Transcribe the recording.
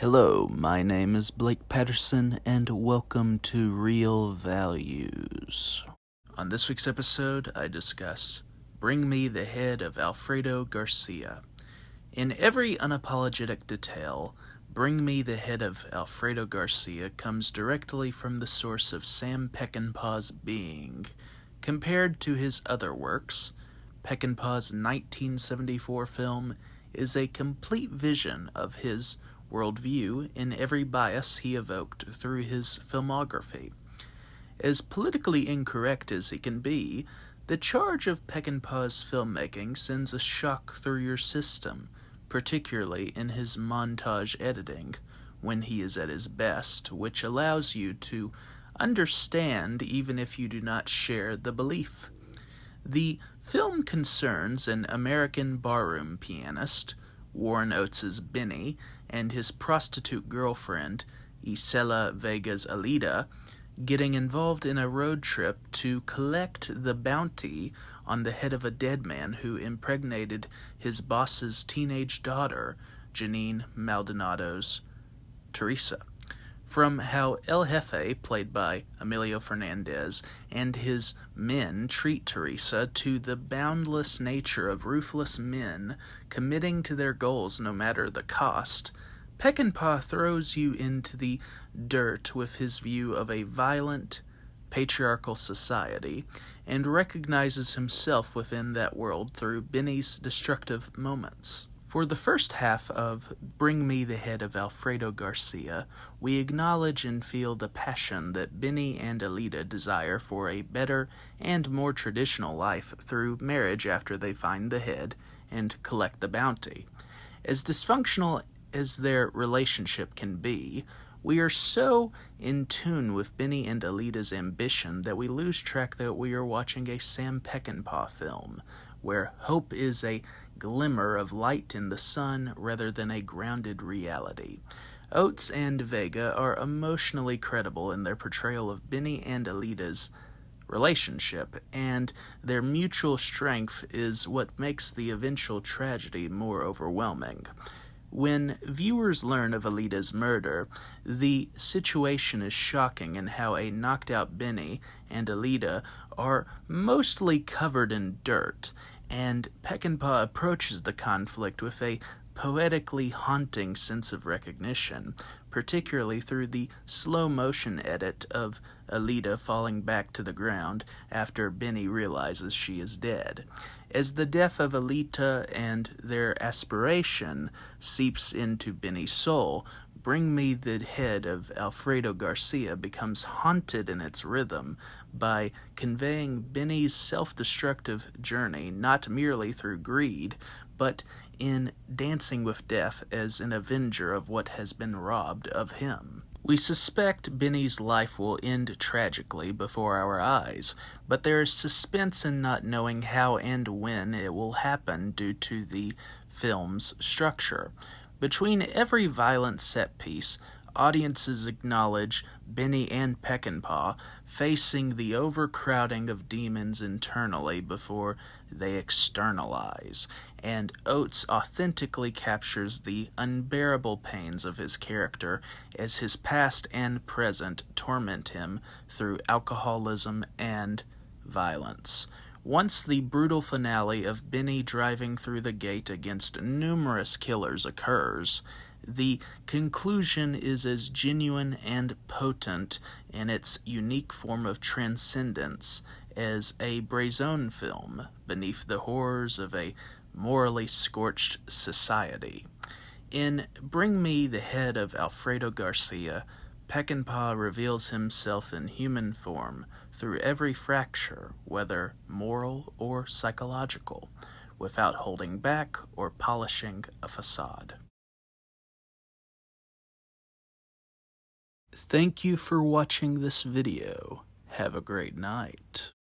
Hello, my name is Blake Patterson, and welcome to Real Values. On this week's episode, I discuss Bring Me the Head of Alfredo Garcia. In every unapologetic detail, Bring Me the Head of Alfredo Garcia comes directly from the source of Sam Peckinpah's being. Compared to his other works, Peckinpah's 1974 film is a complete vision of his worldview in every bias he evoked through his filmography. As politically incorrect as he can be, the charge of Peckinpah's filmmaking sends a shock through your system, particularly in his montage editing, when he is at his best, which allows you to understand even if you do not share the belief. The film concerns an American barroom pianist, Warren Oates' Benny, and his prostitute girlfriend, Isela Vega's Alida, getting involved in a road trip to collect the bounty on the head of a dead man who impregnated his boss's teenage daughter, Janine Maldonado's Teresa. From how El Jefe, played by Emilio Fernandez, and his men treat Teresa, to the boundless nature of ruthless men committing to their goals no matter the cost, Peckinpah throws you into the dirt with his view of a violent, patriarchal society, and recognizes himself within that world through Benny's destructive moments. For the first half of Bring Me the Head of Alfredo Garcia, we acknowledge and feel the passion that Benny and Alida desire for a better and more traditional life through marriage after they find the head and collect the bounty. As dysfunctional as their relationship can be, we are so in tune with Benny and Alida's ambition that we lose track that we are watching a Sam Peckinpah film, where hope is a glimmer of light in the sun rather than a grounded reality. Oates and Vega are emotionally credible in their portrayal of Benny and Alida's relationship, and their mutual strength is what makes the eventual tragedy more overwhelming. When viewers learn of Alida's murder, the situation is shocking in how a knocked-out Benny and Alida are mostly covered in dirt, and Peckinpah approaches the conflict with a poetically haunting sense of recognition, particularly through the slow-motion edit of Alida falling back to the ground after Benny realizes she is dead. As the death of Alita and their aspiration seeps into Benny's soul, Bring Me the Head of Alfredo Garcia becomes haunted in its rhythm by conveying Benny's self-destructive journey not merely through greed, but in dancing with death as an avenger of what has been robbed of him. We suspect Benny's life will end tragically before our eyes, but there is suspense in not knowing how and when it will happen due to the film's structure. Between every violent set piece, audiences acknowledge Benny and Peckinpah facing the overcrowding of demons internally before they externalize, and Oates authentically captures the unbearable pains of his character as his past and present torment him through alcoholism and violence. Once the brutal finale of Benny driving through the gate against numerous killers occurs, the conclusion is as genuine and potent in its unique form of transcendence as a Brazone film beneath the horrors of a morally scorched society. In Bring Me the Head of Alfredo Garcia, Peckinpah reveals himself in human form through every fracture, whether moral or psychological, without holding back or polishing a facade. Thank you for watching this video. Have a great night.